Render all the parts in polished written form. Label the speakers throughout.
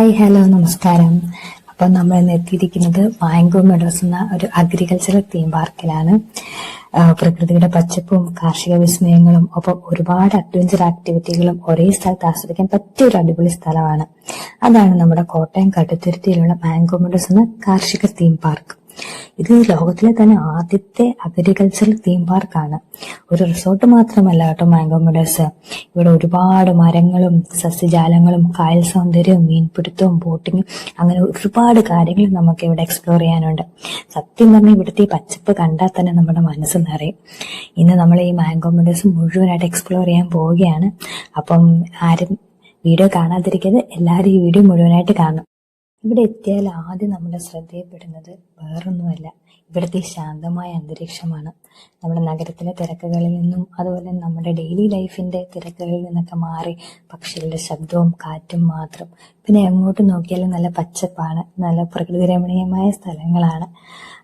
Speaker 1: Hi hello നമസ്കാരം. അപ്പം നമ്മൾ ഇന്ന് എത്തിയിരിക്കുന്നത് മാംഗോ മെഡോസ് എന്ന ഒരു അഗ്രികൾച്ചറൽ തീം പാർക്കിലാണ്. പ്രകൃതിയുടെ പച്ചപ്പും കാർഷിക വിസ്മയങ്ങളും ഒപ്പം ഒരുപാട് അഡ്വഞ്ചർ ആക്ടിവിറ്റികളും ഒരേ സ്ഥലത്ത് ആസ്വദിക്കാൻ പറ്റിയ ഒരു അടിപൊളി സ്ഥലമാണ്. അതാണ് നമ്മുടെ കോട്ടയം കടുത്തുരുത്തിയിലുള്ള മാംഗോ മെഡോസ് എന്ന കാർഷിക തീം പാർക്ക്. ഇത് ലോകത്തിലെ തന്നെ ആദ്യത്തെ അഗ്രികൾച്ചറൽ തീം പാർക്കാണ്. ഒരു റിസോർട്ട് മാത്രമല്ല കേട്ടോ മാംഗോ മെഡോസ്. ഇവിടെ ഒരുപാട് മരങ്ങളും സസ്യജാലങ്ങളും കായൽ സൗന്ദര്യവും മീൻപിടുത്തവും ബോട്ടിങ്ങും അങ്ങനെ ഒരുപാട് കാര്യങ്ങൾ നമുക്ക് ഇവിടെ എക്സ്പ്ലോർ ചെയ്യാനുണ്ട്. സത്യം പറഞ്ഞാൽ ഇവിടുത്തെ ഈ പച്ചപ്പ് കണ്ടാൽ തന്നെ നമ്മുടെ മനസ്സ് നിറയും. ഇന്ന് നമ്മൾ ഈ മാംഗോ മെഡോസ് മുഴുവനായിട്ട് എക്സ്പ്ലോർ ചെയ്യാൻ പോവുകയാണ്. അപ്പം ആരും വീഡിയോ കാണാതിരിക്കരുത്, എല്ലാവരും ഈ വീഡിയോ മുഴുവനായിട്ട് കാണണം. ഇവിടെ എത്തിയാൽ ആദ്യം നമ്മുടെ ശ്രദ്ധയിൽപ്പെടുന്നത് വേറൊന്നുമല്ല, ഇവിടുത്തെ ശാന്തമായ അന്തരീക്ഷമാണ്. നമ്മുടെ നഗരത്തിലെ തിരക്കുകളിൽ നിന്നും അതുപോലെ നമ്മുടെ ഡെയിലി ലൈഫിന്റെ തിരക്കുകളിൽ നിന്നൊക്കെ മാറി പക്ഷികളുടെ ശബ്ദവും കാറ്റും മാത്രം. പിന്നെ എങ്ങോട്ട് നോക്കിയാലും നല്ല പച്ചപ്പാണ്, നല്ല പ്രകൃതി രമണീയമായ സ്ഥലങ്ങളാണ്.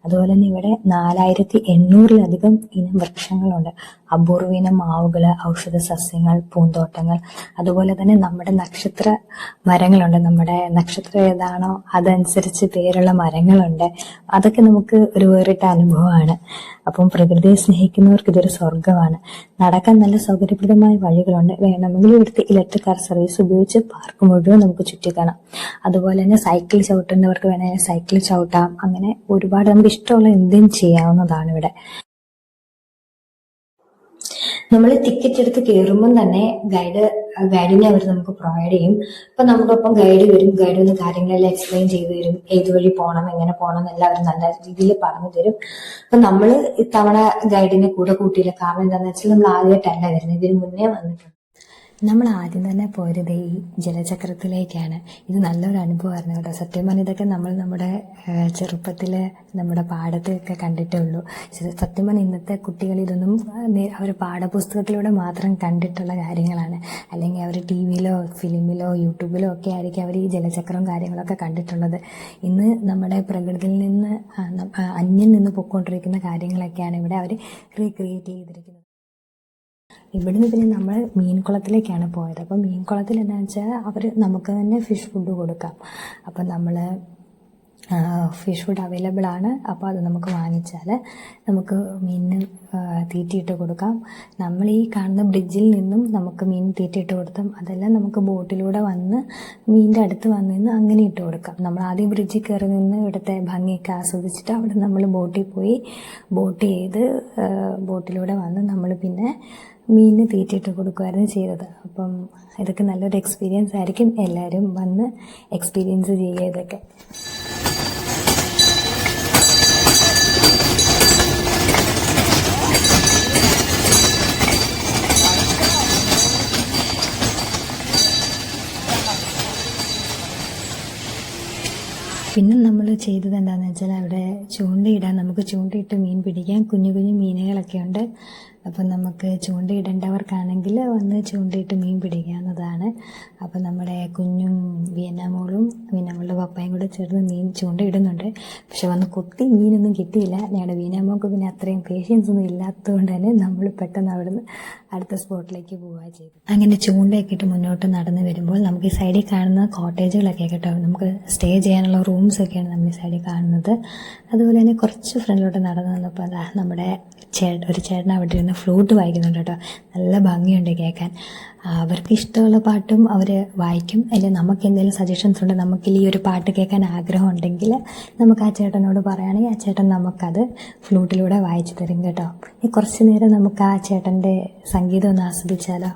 Speaker 1: അതുപോലെ തന്നെ ഇവിടെ 4800-ലധികം ഇനം വൃക്ഷങ്ങളുണ്ട്. അപൂർവീനം മാവുകള്, ഔഷധ സസ്യങ്ങൾ, പൂന്തോട്ടങ്ങൾ, അതുപോലെ തന്നെ നമ്മുടെ നക്ഷത്ര മരങ്ങളുണ്ട്. നമ്മുടെ നക്ഷത്രം ഏതാണോ അതനുസരിച്ച് പേരുള്ള മരങ്ങളുണ്ട്. അതൊക്കെ നമുക്ക് ഒരു വേറിട്ട അനുഭവമാണ്. അപ്പം പ്രകൃതിയെ സ്നേഹിക്കുന്നവർക്ക് ഇതൊരു സ്വർഗമാണ്. നടക്കാൻ നല്ല സൗകര്യപ്രദമായ വഴികളുണ്ട്. വേണമെങ്കിൽ ഇവിടുത്തെ ഇലക്ട്രിക് കാർ സർവീസ് ഉപയോഗിച്ച് പാർക്ക് മുഴുവൻ നമുക്ക് ചുറ്റിക്കാണാം. അതുപോലെ തന്നെ സൈക്കിൾ ചവിട്ടുന്നവർക്ക് വേണമെങ്കിൽ സൈക്കിൾ ചവിട്ടാം. അങ്ങനെ ഒരുപാട് നമുക്ക് ഇഷ്ടമുള്ള എന്തും ചെയ്യാവുന്നതാണ് ഇവിടെ. നമ്മൾ ടിക്കറ്റ് എടുത്ത് കയറുമ്പം തന്നെ ഗൈഡിനെ അവർ നമുക്ക് പ്രൊവൈഡ് ചെയ്യും. അപ്പൊ നമുക്കൊപ്പം ഗൈഡ് വരും. ഗൈഡ് വന്ന് കാര്യങ്ങളെല്ലാം എക്സ്പ്ലെയിൻ ചെയ്തു തരും. ഏത് വഴി പോകണം, എങ്ങനെ പോകണം എന്നെല്ലാം അവർ നല്ല രീതിയിൽ പറഞ്ഞു തരും. അപ്പൊ നമ്മൾ ഇത്തവണ ഗൈഡിനെ കൂടെ കൂട്ടിയില്ല. കാരണം എന്താണെന്ന് വെച്ചാൽ നമ്മൾ ആദ്യമായിട്ടല്ല വരുന്നത്, ഇതിന് മുന്നേ വന്നിട്ടുണ്ട്. നമ്മൾ ആദ്യം തന്നെ പോയത് ഈ ജലചക്രത്തിലേക്കാണ്. ഇത് നല്ലൊരു അനുഭവമായിരുന്നു കേട്ടോ. സത്യം പറഞ്ഞാൽ ഇതൊക്കെ നമ്മൾ നമ്മുടെ ചെറുപ്പത്തിൽ നമ്മുടെ പാഠത്തൊക്കെ കണ്ടിട്ടേ ഉള്ളൂ. സത്യം പറഞ്ഞാൽ ഇന്നത്തെ കുട്ടികൾ ഇതൊന്നും അവർ പാഠപുസ്തകത്തിലൂടെ മാത്രം കണ്ടിട്ടുള്ള കാര്യങ്ങളാണ്. അല്ലെങ്കിൽ അവർ ടി വിയിലോ ഫിലിമിലോ യൂട്യൂബിലോ ഒക്കെ ആയിരിക്കും അവർ ഈ ജലചക്രവും കാര്യങ്ങളൊക്കെ കണ്ടിട്ടുള്ളത്. ഇന്ന് നമ്മുടെ പ്രകൃതിയിൽ നിന്ന് അന്യം നിന്ന് പൊയ്ക്കൊണ്ടിരിക്കുന്ന കാര്യങ്ങളൊക്കെയാണ് ഇവിടെ അവർ റീക്രിയേറ്റ് ചെയ്തിരിക്കുന്നത്. ഇവിടുന്ന് പിന്നെ നമ്മൾ മീൻകുളത്തിലേക്കാണ് പോയത്. അപ്പം മീൻകുളത്തിൽ എന്താണെന്ന് വെച്ചാൽ അവർ നമുക്ക് തന്നെ ഫിഷ് ഫുഡ് കൊടുക്കാം. അപ്പം നമ്മൾ ഫിഷ് ഫുഡ് അവൈലബിൾ ആണ്. അപ്പോൾ അത് നമുക്ക് വാങ്ങിച്ചാൽ നമുക്ക് മീനിന് തീറ്റിയിട്ട് കൊടുക്കാം. നമ്മൾ ഈ കാണുന്ന ബ്രിഡ്ജിൽ നിന്നും നമുക്ക് മീൻ തീറ്റിയിട്ട് കൊടുത്താൽ അതെല്ലാം നമുക്ക് ബോട്ടിലൂടെ വന്ന് മീനിൻ്റെ അടുത്ത് വന്ന് നിന്ന് അങ്ങനെ ഇട്ട് കൊടുക്കാം. നമ്മൾ ആദ്യം ബ്രിഡ്ജിൽ കയറി നിന്ന് ഇവിടുത്തെ ഭംഗിയൊക്കെ ആസ്വദിച്ചിട്ട് അവിടെ നമ്മൾ ബോട്ടിൽ പോയി ബോട്ട് ചെയ്ത് ബോട്ടിലൂടെ വന്ന് നമ്മൾ പിന്നെ മീനിന് തീറ്റിയിട്ട് കൊടുക്കുമായിരുന്നു ചെയ്തത്. അപ്പം ഇതൊക്കെ നല്ലൊരു എക്സ്പീരിയൻസ് ആയിരിക്കും. എല്ലാവരും വന്ന് എക്സ്പീരിയൻസ് ചെയ്യുക ഇതൊക്കെ. പിന്നെ നമ്മൾ ചെയ്തത് എന്താണെന്ന് വെച്ചാൽ അവിടെ ചൂണ്ടയിടാൻ, നമുക്ക് ചൂണ്ടയിട്ട് മീൻ പിടിക്കാൻ കുഞ്ഞു കുഞ്ഞു മീനുകളൊക്കെ ഉണ്ട്. അപ്പം നമുക്ക് ചൂണ്ടയിടേണ്ടവർക്കാണെങ്കിൽ വന്ന് ചൂണ്ടയിട്ട് മീൻ പിടിക്കാവുന്നതാണ്. അപ്പം നമ്മുടെ കുഞ്ഞും വീനാമോളുടെ പപ്പയും കൂടെ ചേർന്ന് മീൻ ചൂണ്ടയിടുന്നുണ്ട്. പക്ഷെ വന്ന് കൊത്തി മീനൊന്നും കിട്ടിയില്ല. ഞങ്ങളുടെ വീനാമോൾക്ക് പിന്നെ അത്രയും പേഷ്യൻസ് ഒന്നും ഇല്ലാത്തതുകൊണ്ട് തന്നെ നമ്മൾ പെട്ടെന്ന് അവിടുന്ന് അടുത്ത സ്പോട്ടിലേക്ക് പോവുക ചെയ്തു. അങ്ങനെ ചൂണ്ടയൊക്കെ ഇട്ട് മുന്നോട്ട് നടന്ന് വരുമ്പോൾ നമുക്ക് ഈ സൈഡിൽ കാണുന്ന കോട്ടേജുകളൊക്കെ കേട്ടോ, നമുക്ക് സ്റ്റേ ചെയ്യാനുള്ള റൂംസൊക്കെയാണ് നമ്മൾ ഈ സൈഡിൽ കാണുന്നത്. അതുപോലെ തന്നെ കുറച്ച് ഫ്രണ്ടിലോട്ട് നടന്ന് വന്നപ്പോൾ അതാ നമ്മുടെ ഒരു ചേട്ടൻ അവിടെ ഇരുന്ന് ഫ്ലൂട്ട് വായിക്കുന്നുണ്ട് കേട്ടോ. നല്ല ഭംഗിയുണ്ട് കേൾക്കാൻ. അവർക്ക് ഇഷ്ടമുള്ള പാട്ടും അവർ വായിക്കും. അല്ലെങ്കിൽ നമുക്ക് എന്തെങ്കിലും സജഷൻസ് ഉണ്ട്, നമുക്ക് ഈ ഒരു പാട്ട് കേൾക്കാൻ ആഗ്രഹം ഉണ്ടെങ്കിൽ നമുക്ക് ആ ചേട്ടനോട് പറയുകയാണെങ്കിൽ ആ ചേട്ടൻ നമുക്കത് ഫ്ലൂട്ടിലൂടെ വായിച്ചു തരും കേട്ടോ. ഇനി കുറച്ച് നേരം നമുക്ക് ആ ചേട്ടൻ്റെ സംഗീതം ഒന്ന് ആസ്വദിച്ചാലോ.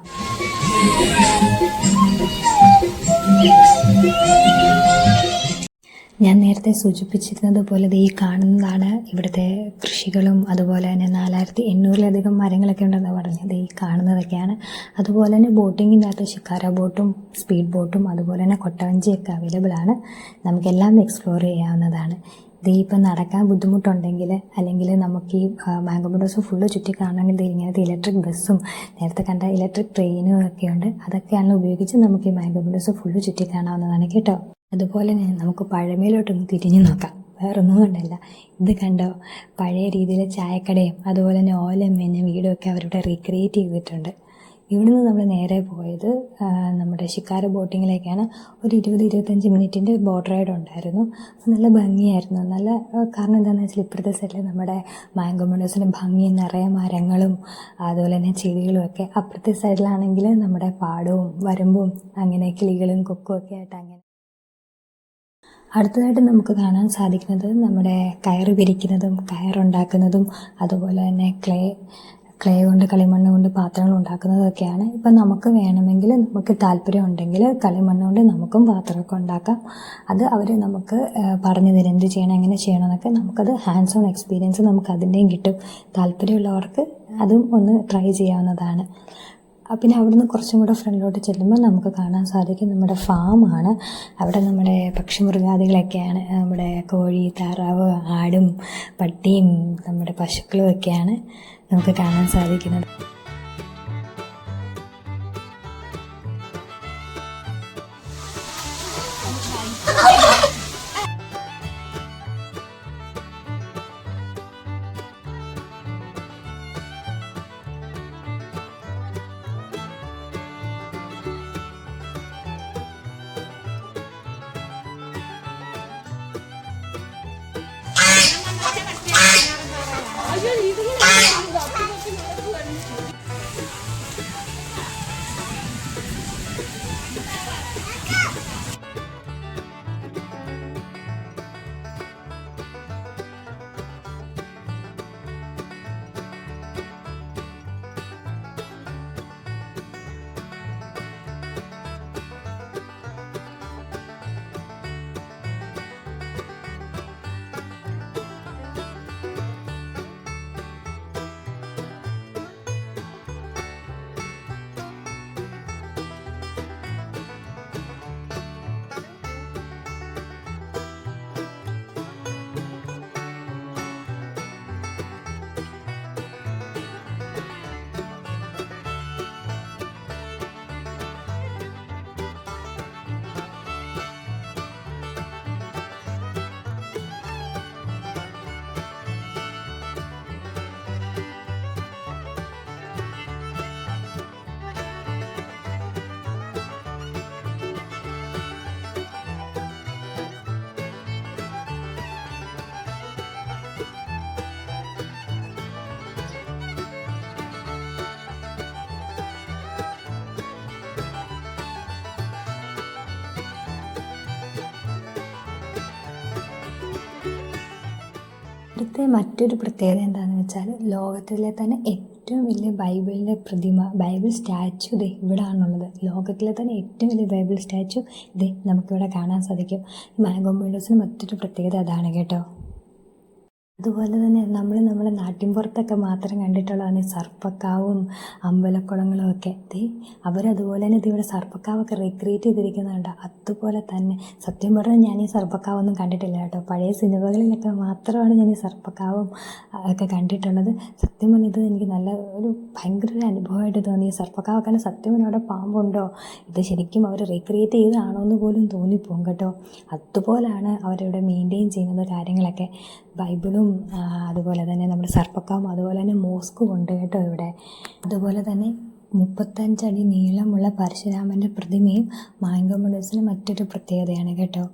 Speaker 1: ഞാൻ നേരത്തെ സൂചിപ്പിച്ചിരുന്നത് പോലെ ഈ കാണുന്നതാണ് ഇവിടുത്തെ കൃഷികളും അതുപോലെ തന്നെ 4800-ലധികം മരങ്ങളൊക്കെ ഉണ്ടെന്ന് പറഞ്ഞത് ഈ കാണുന്നതൊക്കെയാണ്. അതുപോലെ തന്നെ ബോട്ടിങ്ങിൻ്റെ അകത്ത് ഷിക്കാര ബോട്ടും സ്പീഡ് ബോട്ടും അതുപോലെ തന്നെ കൊട്ടവഞ്ചിയൊക്കെ അവൈലബിൾ ആണ്. നമുക്കെല്ലാം എക്സ്പ്ലോർ ചെയ്യാവുന്നതാണ്. ഇപ്പം നടക്കാൻ ബുദ്ധിമുട്ടുണ്ടെങ്കിൽ അല്ലെങ്കിൽ നമുക്ക് ഈ മാംഗോ മെഡോസ് ഫുള്ള് ചുറ്റിക്കാണെങ്കിൽ ഇങ്ങനത്തെ ഇലക്ട്രിക് ബസ്സും നേരത്തെ കണ്ട ഇലക്ട്രിക് ട്രെയിനും ഒക്കെ ഉണ്ട്. അതൊക്കെയാണ് ഉപയോഗിച്ച് നമുക്ക് ഈ മാംഗോ മെഡോസ് ഫുള്ള് ചുറ്റിക്കാണാവുന്നതാണ് കേട്ടോ. അതുപോലെ തന്നെ നമുക്ക് പഴമയിലോട്ടൊന്ന് തിരിഞ്ഞു നോക്കാം. വേറൊന്നും കൊണ്ടല്ല, ഇത് കണ്ടോ, പഴയ രീതിയിൽ ചായക്കടയും അതുപോലെ തന്നെ ഓലം മേഞ്ഞ വീടുമൊക്കെ അവരുടെ റീക്രിയേറ്റ് ചെയ്തിട്ടുണ്ട്. ഇവിടുന്ന് നമ്മൾ നേരെ പോയത് നമ്മുടെ ഷിക്കാര ബോട്ടിങ്ങിലേക്കാണ്. ഒരു 20-25 മിനിറ്റിൻ്റെ ബോട്ട് റൈഡ് ഉണ്ടായിരുന്നു. നല്ല ഭംഗിയായിരുന്നു. നല്ല കാരണം എന്താണെന്ന് വെച്ചാൽ ഇപ്പുറത്തെ സൈഡിൽ നമ്മുടെ മാംഗോ മെഡോസിൻ്റെ ഭംഗി, നിറയെ മരങ്ങളും അതുപോലെ തന്നെ ചെടികളും ഒക്കെ. അപ്പുറത്തെ സൈഡിലാണെങ്കിൽ നമ്മുടെ പാടവും വരമ്പും അങ്ങനെ കിളികളും കൊക്കും ഒക്കെ ആയിട്ട് അങ്ങനെ. അടുത്തതായിട്ട് നമുക്ക് കാണാൻ സാധിക്കുന്നത് നമ്മുടെ കയറ് പിരിക്കുന്നതും കയറുണ്ടാക്കുന്നതും അതുപോലെ തന്നെ ക്ലേ കൊണ്ട് കളിമണ്ണ് കൊണ്ട് പാത്രങ്ങൾ ഉണ്ടാക്കുന്നതൊക്കെയാണ്. ഇപ്പം നമുക്ക് വേണമെങ്കിൽ, നമുക്ക് താല്പര്യം ഉണ്ടെങ്കിൽ കളിമണ്ണ് കൊണ്ട് നമുക്കും പാത്രമൊക്കെ ഉണ്ടാക്കാം. അത് അവർ നമുക്ക് പറഞ്ഞു തരും എന്ത് ചെയ്യണം, എങ്ങനെ ചെയ്യണം എന്നൊക്കെ. നമുക്കത് ഹാൻഡ്സ് ഓൺ എക്സ്പീരിയൻസ് നമുക്ക് അതിൻ്റെയും കിട്ടും. താല്പര്യമുള്ളവർക്ക് അതും ഒന്ന് ട്രൈ ചെയ്യാവുന്നതാണ്. പിന്നെ അവിടുന്ന് കുറച്ചും കൂടെ ഫ്രണ്ടിലോട്ട് ചെല്ലുമ്പോൾ നമുക്ക് കാണാൻ സാധിക്കും നമ്മുടെ ഫാമാണ്. അവിടെ നമ്മുടെ പക്ഷിമൃഗാദികളൊക്കെയാണ്. നമ്മുടെ കോഴി, താറാവ്, ആടും പട്ടിയും നമ്മുടെ പശുക്കളും ഒക്കെയാണ് നമുക്ക് കാണാൻ സാധിക്കുന്നത്. ഇവിടുത്തെ മറ്റൊരു പ്രത്യേകത എന്താണെന്ന് വെച്ചാൽ ലോകത്തിലെ തന്നെ ഏറ്റവും വലിയ ബൈബിളിൻ്റെ പ്രതിമ, ബൈബിൾ സ്റ്റാച്ചു ഇത് ഇവിടെയാണുള്ളത്. ലോകത്തിലെ തന്നെ ഏറ്റവും വലിയ ബൈബിൾ സ്റ്റാച്ചു ഇത് നമുക്കിവിടെ കാണാൻ സാധിക്കും. മാംഗോ മെഡോസിന് മറ്റൊരു പ്രത്യേകത അതാണ് കേട്ടോ. അതുപോലെ തന്നെ നമ്മുടെ നാട്ടിൻപുറത്തൊക്കെ മാത്രം കണ്ടിട്ടുള്ളതാണ് ഈ സർപ്പക്കാവും അമ്പലക്കുളങ്ങളും ഒക്കെ. അവരതുപോലെ തന്നെ ഇവിടെ സർപ്പക്കാവൊക്കെ റീക്രിയേറ്റ് ചെയ്തിരിക്കുന്നുണ്ട്. അതുപോലെ തന്നെ സത്യം പറഞ്ഞാൽ ഞാൻ ഈ സർപ്പക്കാവൊന്നും കണ്ടിട്ടില്ല കേട്ടോ. പഴയ സിനിമകളിലൊക്കെ മാത്രമാണ് ഞാൻ ഈ സർപ്പക്കാവും ഒക്കെ കണ്ടിട്ടുള്ളത്. സത്യം പറഞ്ഞാൽ ഇത് എനിക്ക് നല്ല ഒരു ഭയങ്കര ഒരു അനുഭവമായിട്ട് തോന്നി. ഈ സർപ്പക്കാവൊക്കെ സത്യം പറഞ്ഞാൽ അവിടെ പാമ്പുണ്ടോ, ഇത് ശരിക്കും അവർ റീക്രിയേറ്റ് ചെയ്തതാണോ എന്ന് പോലും തോന്നിപ്പോകും കേട്ടോ. അതുപോലാണ് അവരിവിടെ മെയിൻറ്റെയിൻ ചെയ്യുന്നത് കാര്യങ്ങളൊക്കെ. ബൈബിളും അതുപോലെ തന്നെ നമ്മുടെ സർപ്പക്കാവും അതുപോലെ തന്നെ മോസ്കും ഉണ്ട് കേട്ടോ ഇവിടെ. അതുപോലെ തന്നെ 35 അടി നീളമുള്ള പരശുരാമൻ്റെ പ്രതിമയും മാംഗോ മെഡോസിന് മറ്റൊരു പ്രത്യേകതയാണ് കേട്ടോ.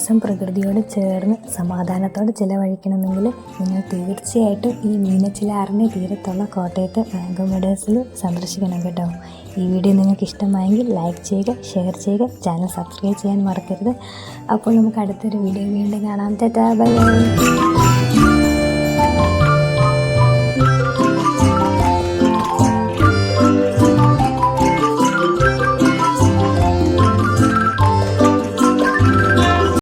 Speaker 1: ദിവസം പ്രകൃതിയോട് ചേർന്ന് സമാധാനത്തോടെ ചിലവഴിക്കണമെങ്കിൽ നിങ്ങൾ തീർച്ചയായിട്ടും ഈ മീനച്ചിലാറിന് തീരത്തുള്ള കോട്ടയത്ത് മാംഗോ മെഡേഴ്സിൽ സന്ദർശിക്കണം കേട്ടോ. ഈ വീഡിയോ നിങ്ങൾക്ക് ഇഷ്ടമായെങ്കിൽ ലൈക്ക് ചെയ്യുക, ഷെയർ ചെയ്യുക, ചാനൽ സബ്സ്ക്രൈബ് ചെയ്യാൻ മറക്കരുത്. അപ്പോൾ നമുക്ക് അടുത്തൊരു വീഡിയോ വീണ്ടും കാണാം. Tata, bye bye.